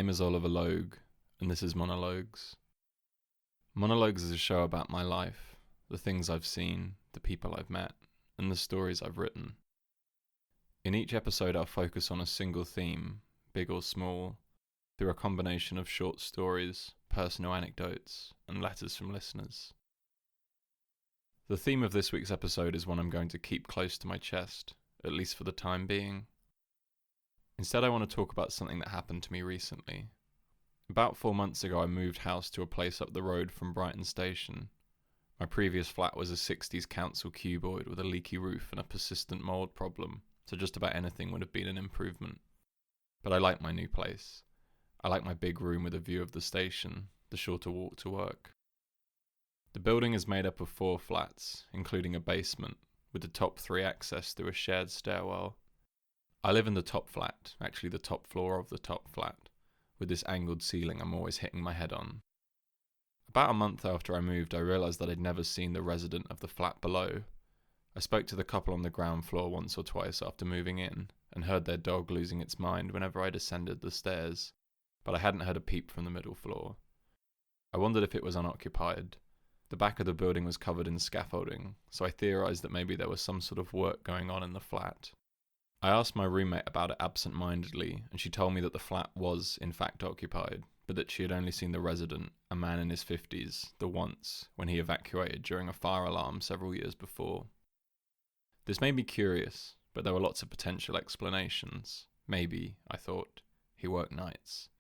name is Logue, and this is Mono-Logues. Mono-Logues is a show about my life, the things I've seen, the people I've met, and the stories I've written. In each episode I'll focus on a single theme, big or small, through a combination of short stories, personal anecdotes, and letters from listeners. The theme of this week's episode is one I'm going to keep close to my chest, at least for the time being. Instead, I want to talk about something that happened to me recently. About 4 months ago, I moved house to a place up the road from Brighton Station. My previous flat was a 60s council cuboid with a leaky roof and a persistent mould problem, so just about anything would have been an improvement. But I like my new place. I like my big room with a view of the station, the shorter walk to work. The building is made up of 4 flats, including a basement, with the top 3 accessed through a shared stairwell. I live in the top flat, actually the top floor of the top flat, with this angled ceiling I'm always hitting my head on. About a month after I moved, I realised that I'd never seen the resident of the flat below. I spoke to the couple on the ground floor once or twice after moving in, and heard their dog losing its mind whenever I descended the stairs, but I hadn't heard a peep from the middle floor. I wondered if it was unoccupied. The back of the building was covered in scaffolding, so I theorised that maybe there was some sort of work going on in the flat. I asked my roommate about it absent-mindedly, and she told me that the flat was, in fact, occupied, but that she had only seen the resident, a man in his 50s, the once, when he evacuated during a fire alarm several years before. This made me curious, but there were lots of potential explanations. Maybe, I thought, he worked nights.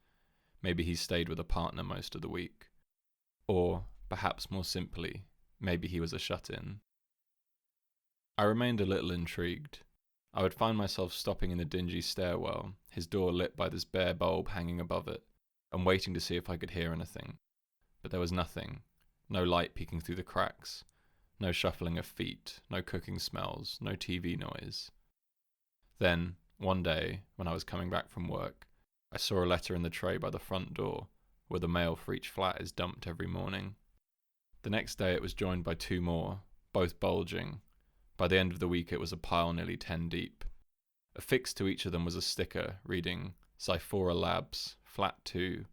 Maybe he stayed with a partner most of the week. Or, perhaps more simply, maybe he was a shut-in. I remained a little intrigued. I would find myself stopping in the dingy stairwell, his door lit by this bare bulb hanging above it, and waiting to see if I could hear anything. But there was nothing. No light peeking through the cracks. No shuffling of feet, no cooking smells, no TV noise. Then, one day, when I was coming back from work, I saw a letter in the tray by the front door, where the mail for each flat is dumped every morning. The next day it was joined by 2 more, both bulging. By the end of the week it was a pile nearly 10 deep. Affixed to each of them was a sticker reading, Zyphora Labs, Flat 2.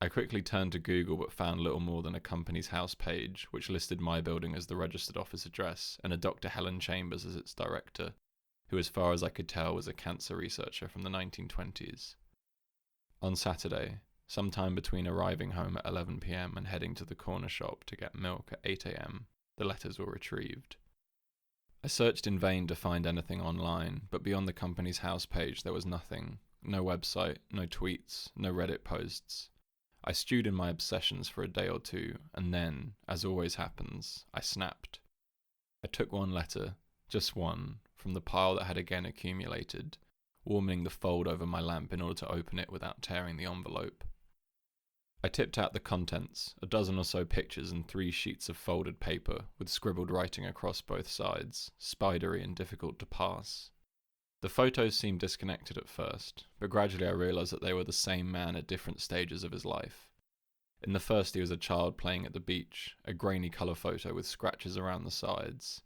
I quickly turned to Google but found little more than a company's house page, which listed my building as the registered office address and a Dr. Helen Chambers as its director, who as far as I could tell was a cancer researcher from the 1920s. On Saturday, sometime between arriving home at 11 p.m. and heading to the corner shop to get milk at 8 a.m, the letters were retrieved. I searched in vain to find anything online, but beyond the company's house page there was nothing. No website, no tweets, no Reddit posts. I stewed in my obsessions for a day or 2, and then, as always happens, I snapped. I took one letter, just one, from the pile that had again accumulated, warming the fold over my lamp in order to open it without tearing the envelope. I tipped out the contents, a dozen or so pictures and 3 sheets of folded paper with scribbled writing across both sides, spidery and difficult to pass. The photos seemed disconnected at first, but gradually I realised that they were the same man at different stages of his life. In the first he was a child playing at the beach, a grainy colour photo with scratches around the sides.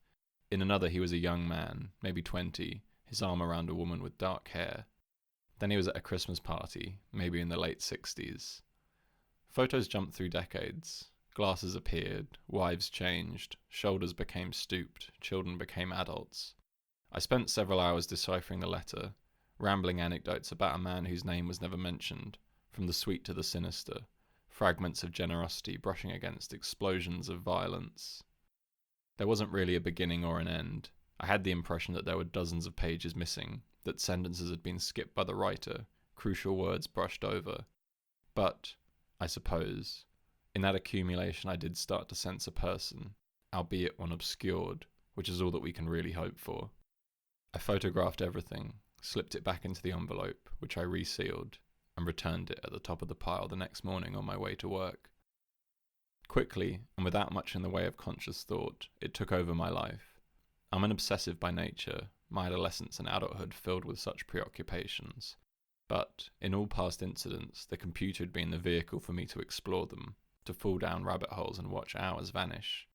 In another he was a young man, maybe 20, his arm around a woman with dark hair. Then he was at a Christmas party, maybe in the late 60s. Photos jumped through decades. Glasses appeared, wives changed, shoulders became stooped, children became adults. I spent several hours deciphering the letter, rambling anecdotes about a man whose name was never mentioned, from the sweet to the sinister, fragments of generosity brushing against explosions of violence. There wasn't really a beginning or an end. I had the impression that there were dozens of pages missing, that sentences had been skipped by the writer, crucial words brushed over. But, I suppose, in that accumulation I did start to sense a person, albeit one obscured, which is all that we can really hope for. I photographed everything, slipped it back into the envelope, which I resealed, and returned it at the top of the pile the next morning on my way to work. Quickly, and without much in the way of conscious thought, it took over my life. I'm an obsessive by nature, my adolescence and adulthood filled with such preoccupations. But, in all past incidents, the computer had been the vehicle for me to explore them, to fall down rabbit holes and watch hours vanish.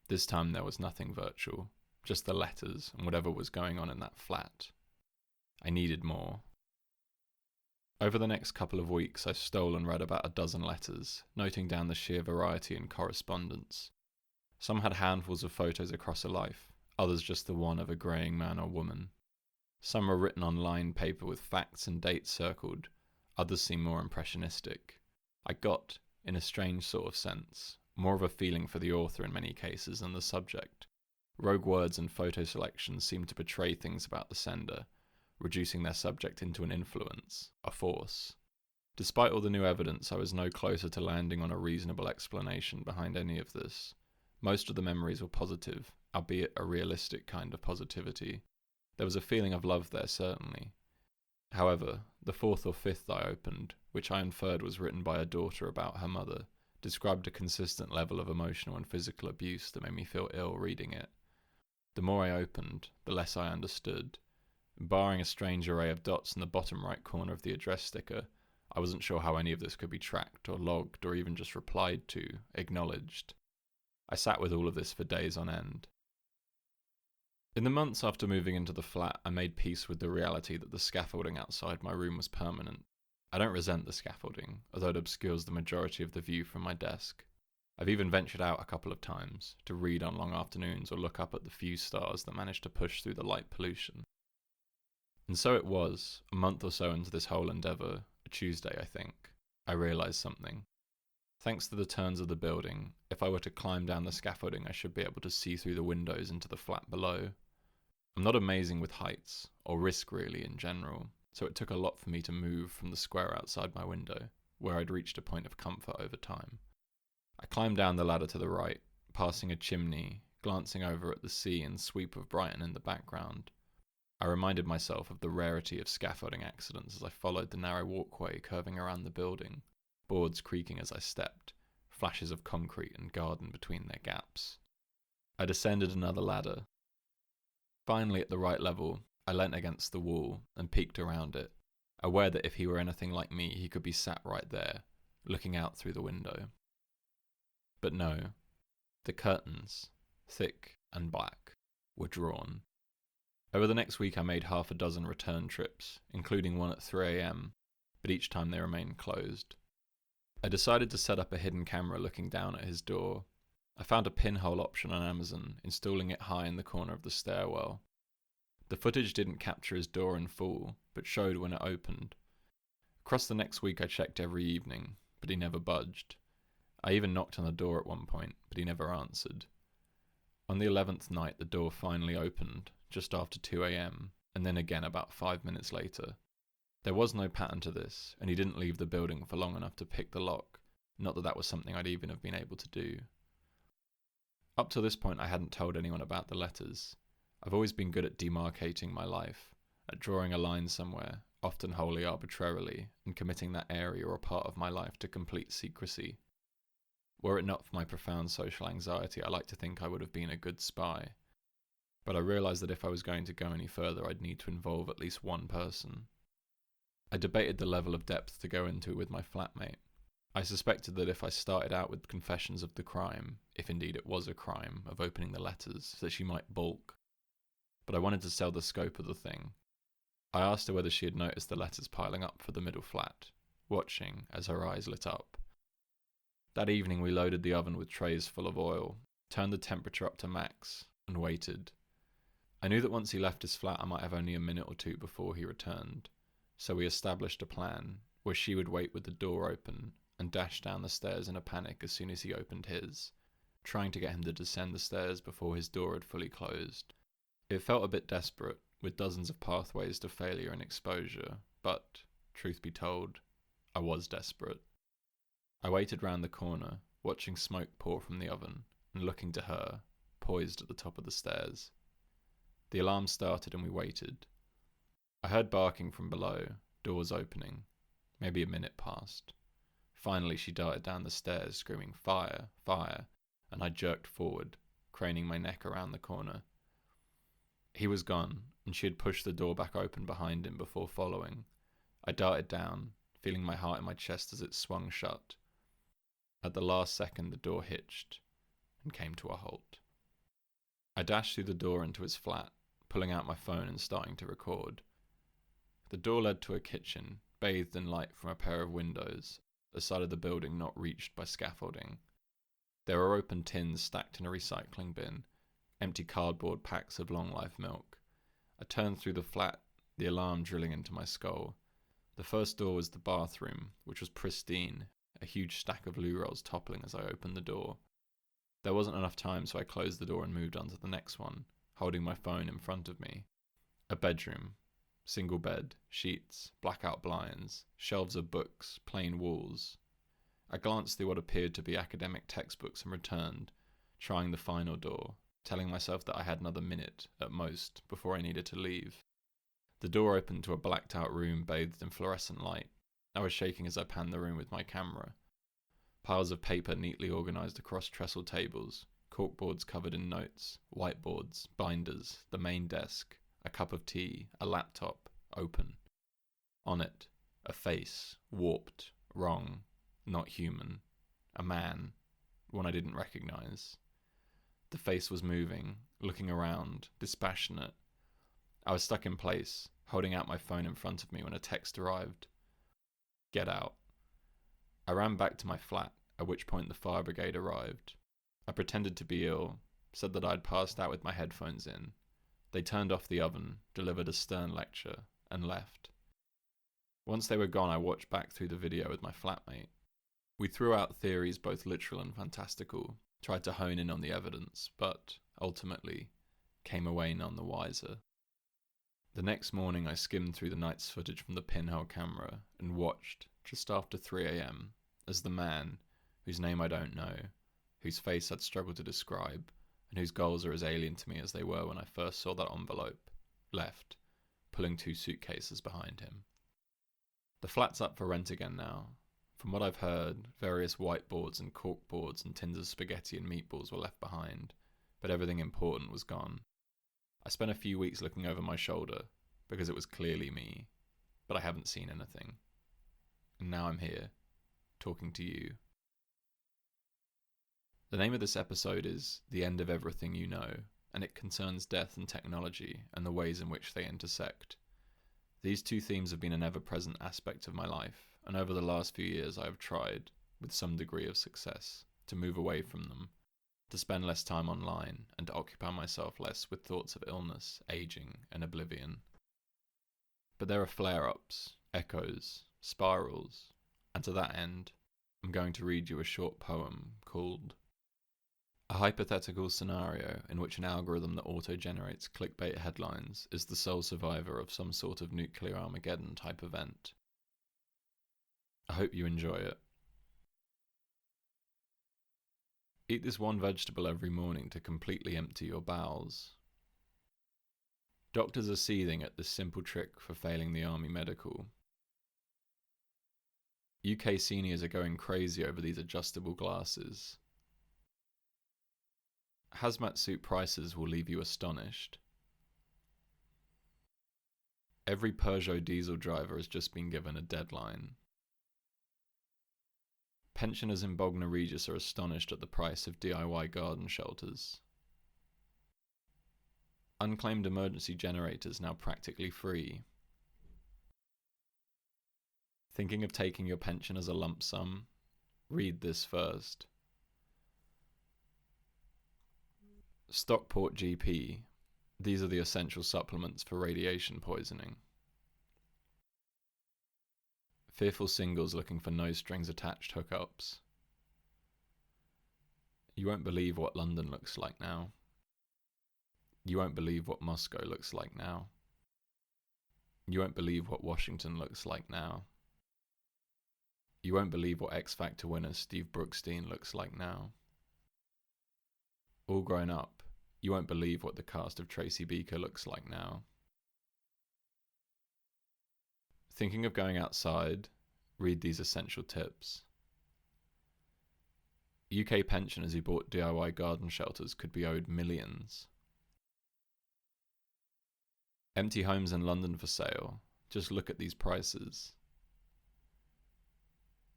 This time there was nothing virtual, just the letters and whatever was going on in that flat. I needed more. Over the next couple of weeks, I stole and read about a dozen letters, noting down the sheer variety in correspondence. Some had handfuls of photos across a life, others just the one of a greying man or woman. Some were written on lined paper with facts and dates circled, others seemed more impressionistic. I got, in a strange sort of sense, more of a feeling for the author in many cases than the subject. Rogue words and photo selections seemed to portray things about the sender, reducing their subject into an influence, a force. Despite all the new evidence, I was no closer to landing on a reasonable explanation behind any of this. Most of the memories were positive, albeit a realistic kind of positivity. There was a feeling of love there, certainly. However, the fourth or fifth I opened, which I inferred was written by a daughter about her mother, described a consistent level of emotional and physical abuse that made me feel ill reading it. The more I opened, the less I understood. Barring a strange array of dots in the bottom right corner of the address sticker, I wasn't sure how any of this could be tracked or logged or even just replied to, acknowledged. I sat with all of this for days on end. In the months after moving into the flat, I made peace with the reality that the scaffolding outside my room was permanent. I don't resent the scaffolding, although it obscures the majority of the view from my desk. I've even ventured out a couple of times, to read on long afternoons or look up at the few stars that managed to push through the light pollution. And so it was, a month or so into this whole endeavour, a Tuesday I think, I realised something. Thanks to the turns of the building, if I were to climb down the scaffolding I should be able to see through the windows into the flat below. I'm not amazing with heights, or risk really in general, so it took a lot for me to move from the square outside my window, where I'd reached a point of comfort over time. I climbed down the ladder to the right, passing a chimney, glancing over at the sea and sweep of Brighton in the background. I reminded myself of the rarity of scaffolding accidents as I followed the narrow walkway curving around the building, boards creaking as I stepped, flashes of concrete and garden between their gaps. I descended another ladder. Finally, at the right level, I leant against the wall and peeked around it, aware that if he were anything like me, he could be sat right there, looking out through the window. But no, the curtains, thick and black, were drawn. Over the next week I made half a dozen return trips, including one at 3 a.m, but each time they remained closed. I decided to set up a hidden camera looking down at his door. I found a pinhole option on Amazon, installing it high in the corner of the stairwell. The footage didn't capture his door in full, but showed when it opened. Across the next week I checked every evening, but he never budged. I even knocked on the door at one point, but he never answered. On the 11th night the door finally opened, just after 2 a.m, and then again about 5 minutes later. There was no pattern to this, and he didn't leave the building for long enough to pick the lock, not that that was something I'd even have been able to do. Up to this point I hadn't told anyone about the letters. I've always been good at demarcating my life, at drawing a line somewhere, often wholly arbitrarily, and committing that area or part of my life to complete secrecy. Were it not for my profound social anxiety, I like to think I would have been a good spy. But I realised that if I was going to go any further, I'd need to involve at least one person. I debated the level of depth to go into with my flatmate. I suspected that if I started out with confessions of the crime, if indeed it was a crime, of opening the letters, that she might balk. But I wanted to sell the scope of the thing. I asked her whether she had noticed the letters piling up for the middle flat, watching as her eyes lit up. That evening we loaded the oven with trays full of oil, turned the temperature up to max, and waited. I knew that once he left his flat I might have only a minute or two before he returned, so we established a plan, where she would wait with the door open and dash down the stairs in a panic as soon as he opened his, trying to get him to descend the stairs before his door had fully closed. It felt a bit desperate, with dozens of pathways to failure and exposure, but, truth be told, I was desperate. I waited round the corner, watching smoke pour from the oven, and looking to her, poised at the top of the stairs. The alarm started and we waited. I heard barking from below, doors opening. Maybe a minute passed. Finally she darted down the stairs, screaming, "Fire! Fire!" and I jerked forward, craning my neck around the corner. He was gone, and she had pushed the door back open behind him before following. I darted down, feeling my heart in my chest as it swung shut. At the last second the door hitched, and came to a halt. I dashed through the door into his flat, pulling out my phone and starting to record. The door led to a kitchen, bathed in light from a pair of windows, the side of the building not reached by scaffolding. There were open tins stacked in a recycling bin, empty cardboard packs of long-life milk. I turned through the flat, the alarm drilling into my skull. The first door was the bathroom, which was pristine, a huge stack of loo rolls toppling as I opened the door. There wasn't enough time, so I closed the door and moved on to the next one, holding my phone in front of me. A bedroom. Single bed, sheets, blackout blinds, shelves of books, plain walls. I glanced through what appeared to be academic textbooks and returned, trying the final door, telling myself that I had another minute, at most, before I needed to leave. The door opened to a blacked-out room bathed in fluorescent light. I was shaking as I panned the room with my camera. Piles of paper neatly organised across trestle tables, corkboards covered in notes, whiteboards, binders, the main desk, a cup of tea, a laptop, open. On it, a face, warped, wrong, not human. A man, one I didn't recognise. The face was moving, looking around, dispassionate. I was stuck in place, holding out my phone in front of me when a text arrived. Get out. I ran back to my flat, at which point the fire brigade arrived. I pretended to be ill, said that I'd passed out with my headphones in. They turned off the oven, delivered a stern lecture, and left. Once they were gone, I watched back through the video with my flatmate. We threw out theories both literal and fantastical, tried to hone in on the evidence, but, ultimately, came away none the wiser. The next morning I skimmed through the night's footage from the pinhole camera and watched, just after 3 a.m, as the man, whose name I don't know, whose face I'd struggled to describe, and whose goals are as alien to me as they were when I first saw that envelope, left, pulling 2 suitcases behind him. The flat's up for rent again now. From what I've heard, various whiteboards and corkboards and tins of spaghetti and meatballs were left behind, but everything important was gone. I spent a few weeks looking over my shoulder, because it was clearly me, but I haven't seen anything. And now I'm here, talking to you. The name of this episode is The End of Everything You Know, and it concerns death and technology and the ways in which they intersect. These 2 themes have been an ever-present aspect of my life, and over the last few years I have tried, with some degree of success, to move away from them, to spend less time online, and to occupy myself less with thoughts of illness, aging, and oblivion. But there are flare-ups, echoes, spirals, and to that end, I'm going to read you a short poem called A Hypothetical Scenario in which an algorithm that auto-generates clickbait headlines is the sole survivor of some sort of nuclear Armageddon type event. I hope you enjoy it. Eat this one vegetable every morning to completely empty your bowels. Doctors are seething at this simple trick for failing the army medical. UK seniors are going crazy over these adjustable glasses. Hazmat suit prices will leave you astonished. Every Peugeot diesel driver has just been given a deadline. Pensioners in Bognor Regis are astonished at the price of DIY garden shelters. Unclaimed emergency generators now practically free. Thinking of taking your pension as a lump sum? Read this first. Stockport GP. These are the essential supplements for radiation poisoning. Fearful singles looking for no strings attached hookups. You won't believe what London looks like now. You won't believe what Moscow looks like now. You won't believe what Washington looks like now. You won't believe what X Factor winner Steve Brookstein looks like now. All grown up, you won't believe what the cast of Tracy Beaker looks like now. Thinking of going outside? Read these essential tips. UK pensioners who bought DIY garden shelters could be owed millions. Empty homes in London for sale. Just look at these prices.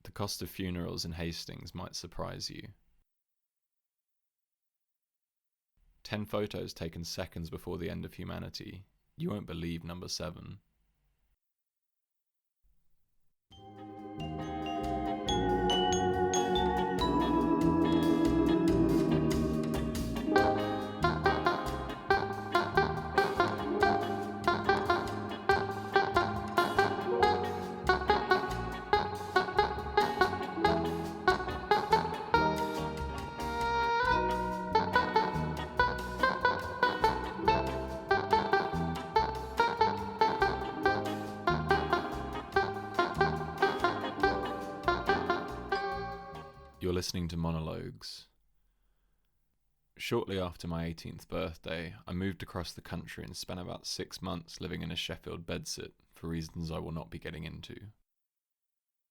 The cost of funerals in Hastings might surprise you. 10 photos taken seconds before the end of humanity. You won't believe number 7. You're listening to Mono-Logues. Shortly after my 18th birthday, I moved across the country and spent about 6 months living in a Sheffield bedsit for reasons I will not be getting into.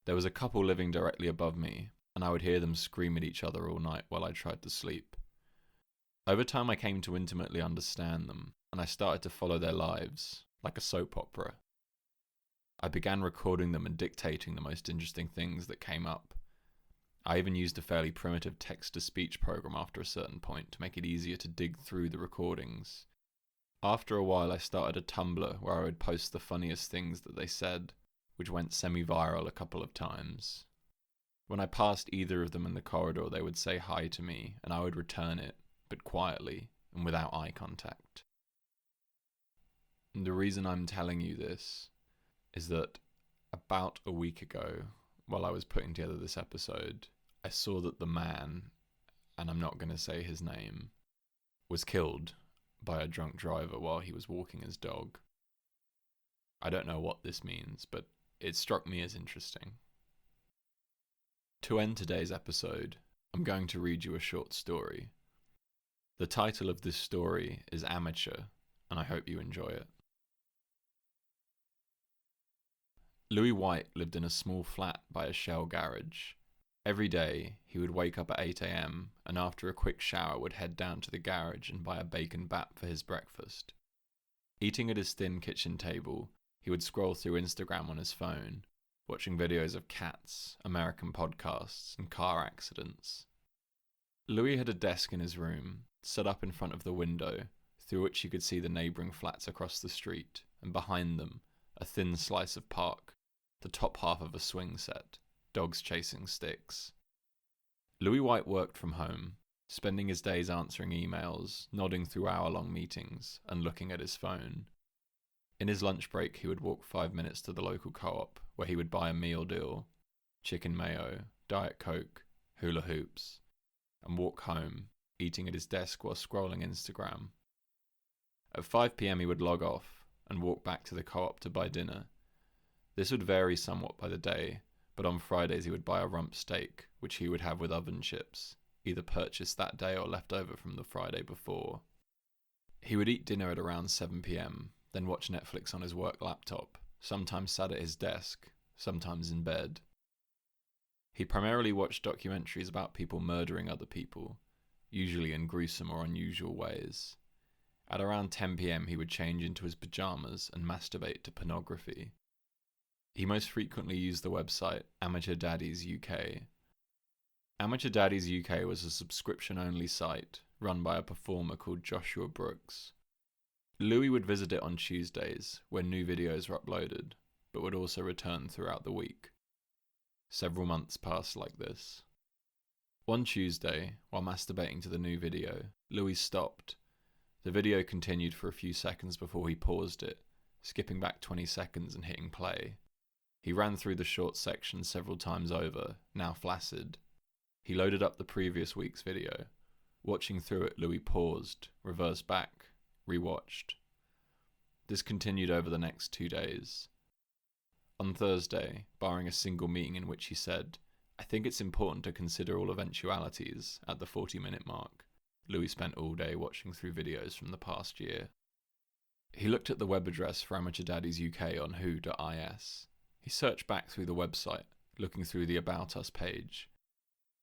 There was a couple living directly above me, and I would hear them scream at each other all night while I tried to sleep. Over time I came to intimately understand them, and I started to follow their lives, like a soap opera. I began recording them and dictating the most interesting things that came up. I even used a fairly primitive text-to-speech program after a certain point to make it easier to dig through the recordings. After a while I started a Tumblr where I would post the funniest things that they said, which went semi-viral a couple of times. When I passed either of them in the corridor, they would say hi to me, and I would return it, but quietly and without eye contact. And the reason I'm telling you this is that about a week ago, while I was putting together this episode, I saw that the man, and I'm not going to say his name, was killed by a drunk driver while he was walking his dog. I don't know what this means, but it struck me as interesting. To end today's episode, I'm going to read you a short story. The title of this story is Amateur, and I hope you enjoy it. Louie White lived in a small flat by a Shell garage. Every day, he would wake up at 8 a.m. and after a quick shower would head down to the garage and buy a bacon bap for his breakfast. Eating at his thin kitchen table, he would scroll through Instagram on his phone, watching videos of cats, American podcasts, and car accidents. Louie had a desk in his room, set up in front of the window, through which he could see the neighbouring flats across the street, and behind them, a thin slice of park, the top half of a swing set, dogs chasing sticks. Louie White worked from home, spending his days answering emails, nodding through hour-long meetings, and looking at his phone. In his lunch break, he would walk 5 minutes to the local co-op, where he would buy a meal deal, chicken mayo, Diet Coke, hula hoops, and walk home, eating at his desk while scrolling Instagram. At 5 p.m. he would log off and walk back to the co-op to buy dinner. This would vary somewhat by the day, but on Fridays he would buy a rump steak, which he would have with oven chips, either purchased that day or left over from the Friday before. He would eat dinner at around 7 p.m, then watch Netflix on his work laptop, sometimes sat at his desk, sometimes in bed. He primarily watched documentaries about people murdering other people, usually in gruesome or unusual ways. At around 10 p.m. he would change into his pajamas and masturbate to pornography. He most frequently used the website Amateur Daddies UK. Amateur Daddies UK was a subscription-only site run by a performer called Joshua Brooks. Louie would visit it on Tuesdays when new videos were uploaded, but would also return throughout the week. Several months passed like this. One Tuesday, while masturbating to the new video, Louie stopped. The video continued for a few seconds before he paused it, skipping back 20 seconds and hitting play. He ran through the short section several times over, now flaccid. He loaded up the previous week's video. Watching through it, Louie paused, reversed back, rewatched. This continued over the next 2 days. On Thursday, barring a single meeting in which he said, "I think it's important to consider all eventualities," at the 40-minute mark, Louie spent all day watching through videos from the past year. He looked at the web address for Amateur Daddies UK on who.is. He searched back through the website, looking through the About Us page.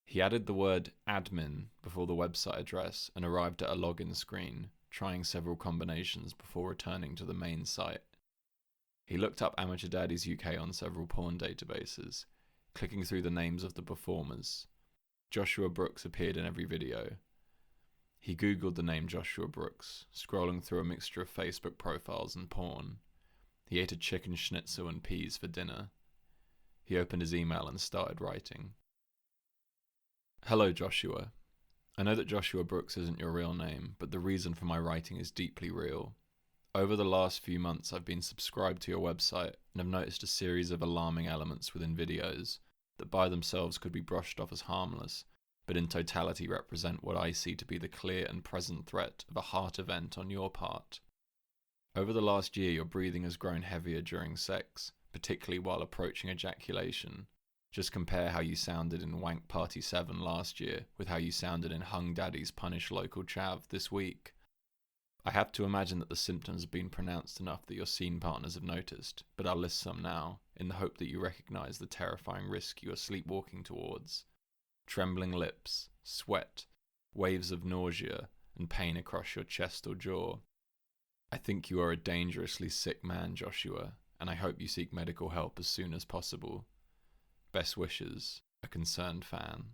He added the word admin before the website address and arrived at a login screen, trying several combinations before returning to the main site. He looked up Amateur Daddies UK on several porn databases, clicking through the names of the performers. Joshua Brooks appeared in every video. He googled the name Joshua Brooks, scrolling through a mixture of Facebook profiles and porn. He ate a chicken schnitzel and peas for dinner. He opened his email and started writing. Hello, Joshua. I know that Joshua Brooks isn't your real name, but the reason for my writing is deeply real. Over the last few months I've been subscribed to your website and have noticed a series of alarming elements within videos that by themselves could be brushed off as harmless, but in totality represent what I see to be the clear and present threat of a heart event on your part. Over the last year your breathing has grown heavier during sex, particularly while approaching ejaculation. Just compare how you sounded in Wank Party 7 last year with how you sounded in Hung Daddy's Punish Local Chav this week. I have to imagine that the symptoms have been pronounced enough that your scene partners have noticed, but I'll list some now, in the hope that you recognise the terrifying risk you are sleepwalking towards. Trembling lips, sweat, waves of nausea, and pain across your chest or jaw. I think you are a dangerously sick man, Joshua, and I hope you seek medical help as soon as possible. Best wishes, a concerned fan.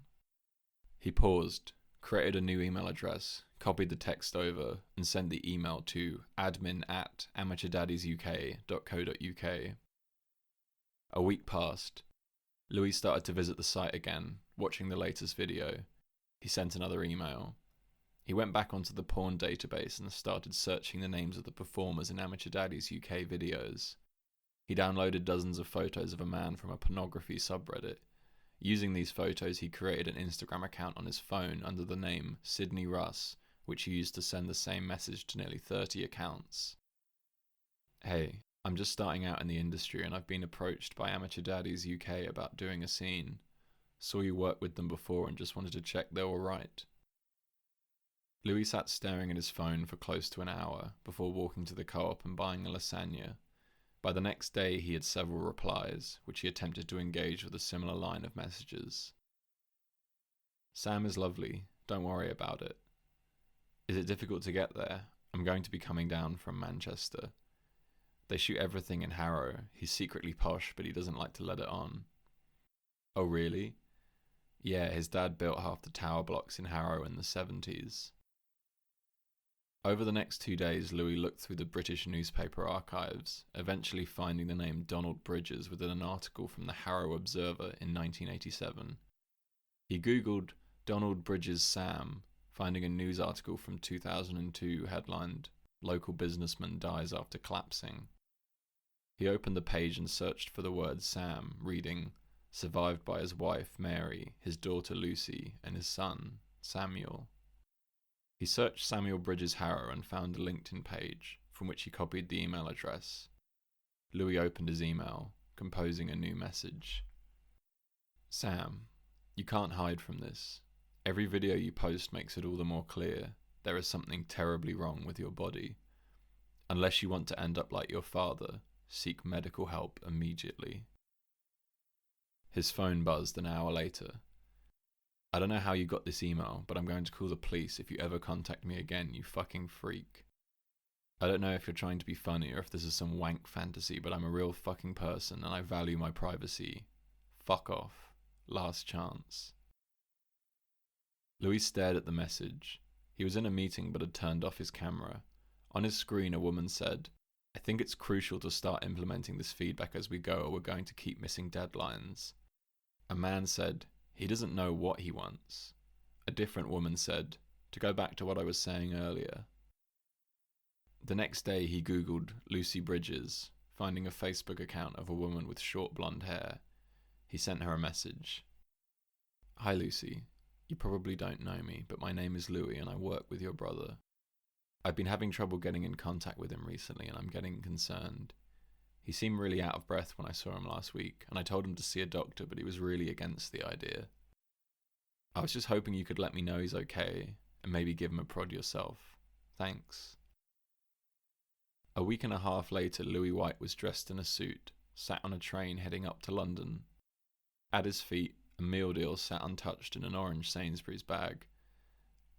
He paused, created a new email address, copied the text over, and sent the email to admin@amateurdaddiesuk.co.uk. A week passed. Louie started to visit the site again, watching the latest video. He sent another email. He went back onto the porn database and started searching the names of the performers in Amateur Daddies UK videos. He downloaded dozens of photos of a man from a pornography subreddit. Using these photos, he created an Instagram account on his phone under the name Sydney Russ, which he used to send the same message to nearly 30 accounts. Hey, I'm just starting out in the industry and I've been approached by Amateur Daddies UK about doing a scene. Saw you work with them before and just wanted to check they were right. Louis sat staring at his phone for close to an hour before walking to the co-op and buying a lasagna. By the next day, he had several replies, which he attempted to engage with a similar line of messages. Sam is lovely, don't worry about it. Is it difficult to get there? I'm going to be coming down from Manchester. They shoot everything in Harrow. He's secretly posh, but he doesn't like to let it on. Oh really? Yeah, his dad built half the tower blocks in Harrow in the 70s. Over the next 2 days, Louis looked through the British newspaper archives, eventually finding the name Donald Bridges within an article from the Harrow Observer in 1987. He googled Donald Bridges Sam, finding a news article from 2002 headlined, "Local Businessman Dies After Collapsing." He opened the page and searched for the word Sam, reading, "Survived by his wife, Mary, his daughter Lucy, and his son, Samuel." He searched Samuel Bridges Harrow and found a LinkedIn page, from which he copied the email address. Louis opened his email, composing a new message. Sam, you can't hide from this. Every video you post makes it all the more clear. There is something terribly wrong with your body. Unless you want to end up like your father, seek medical help immediately. His phone buzzed an hour later. I don't know how you got this email, but I'm going to call the police if you ever contact me again, you fucking freak. I don't know if you're trying to be funny or if this is some wank fantasy, but I'm a real fucking person and I value my privacy. Fuck off. Last chance. Louis stared at the message. He was in a meeting but had turned off his camera. On his screen, a woman said, "I think it's crucial to start implementing this feedback as we go or we're going to keep missing deadlines." A man said, "He doesn't know what he wants." A different woman said, "To go back to what I was saying earlier." The next day he googled Lucy Bridges, finding a Facebook account of a woman with short blonde hair. He sent her a message. "Hi Lucy, you probably don't know me, but my name is Louie and I work with your brother. I've been having trouble getting in contact with him recently and I'm getting concerned. He seemed really out of breath when I saw him last week, and I told him to see a doctor, but he was really against the idea. I was just hoping you could let me know he's okay, and maybe give him a prod yourself. Thanks." A week and a half later, Louis White was dressed in a suit, sat on a train heading up to London. At his feet, a meal deal sat untouched in an orange Sainsbury's bag.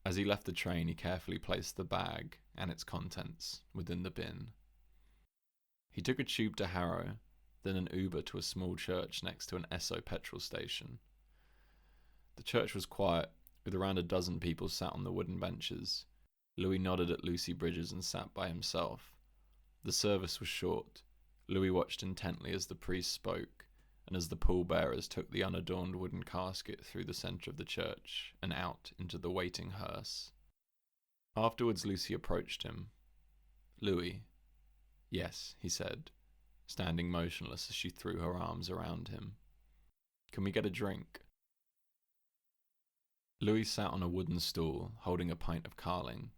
As he left the train, he carefully placed the bag and its contents within the bin. He took a tube to Harrow, then an Uber to a small church next to an Esso petrol station. The church was quiet, with around a dozen people sat on the wooden benches. Louis nodded at Lucy Bridges and sat by himself. The service was short. Louis watched intently as the priest spoke, and as the pallbearers took the unadorned wooden casket through the centre of the church and out into the waiting hearse. Afterwards Lucy approached him. "Louis." "Yes," he said, standing motionless as she threw her arms around him. "Can we get a drink?" Louis sat on a wooden stool, holding a pint of Carling.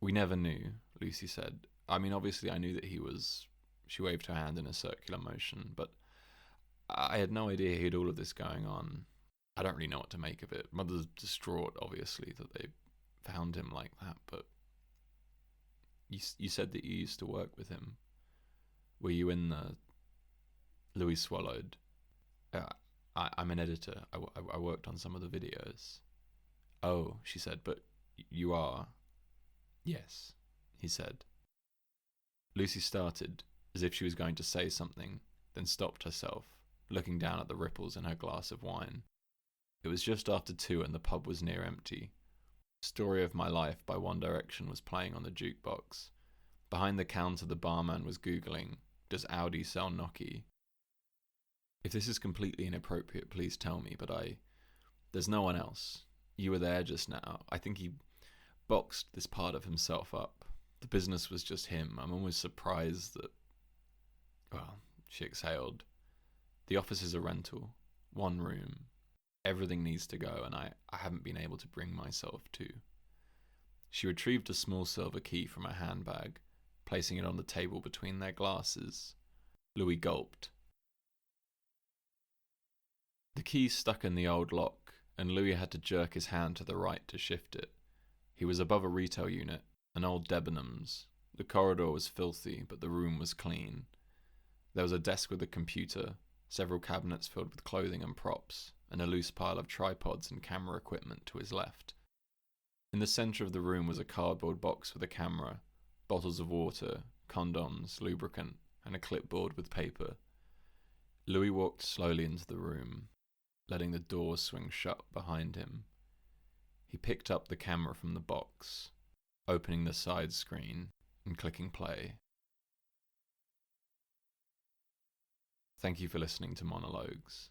"We never knew," Lucy said. "I mean, obviously I knew that he was..." She waved her hand in a circular motion, "but I had no idea he had all of this going on. I don't really know what to make of it. Mother's distraught, obviously, that they found him like that, but you said that you used to work with him. Were you in the... Louie swallowed. I'm an editor. I worked on some of the videos. Oh, she said, but you are? Yes, he said. Lucy started, as if she was going to say something, then stopped herself, looking down at the ripples in her glass of wine. It was just after 2 and the pub was near empty. Story of My Life by One Direction was playing on the jukebox. Behind the counter the barman was Googling, does Audi sell gnocchi? If this is completely inappropriate, please tell me, but there's no one else. You were there just now. I think he boxed this part of himself up. The business was just him. I'm almost surprised that... Well, she exhaled. The office is a rental. 1 room. Everything needs to go, and I haven't been able to bring myself to. She retrieved a small silver key from her handbag, placing it on the table between their glasses. Louis gulped. The key stuck in the old lock, and Louis had to jerk his hand to the right to shift it. He was above a retail unit, an old Debenhams. The corridor was filthy, but the room was clean. There was a desk with a computer, several cabinets filled with clothing and props, and a loose pile of tripods and camera equipment to his left. In the centre of the room was a cardboard box with a camera, bottles of water, condoms, lubricant, and a clipboard with paper. Louis walked slowly into the room, letting the door swing shut behind him. He picked up the camera from the box, opening the side screen and clicking play. Thank you for listening to Mono-Logues.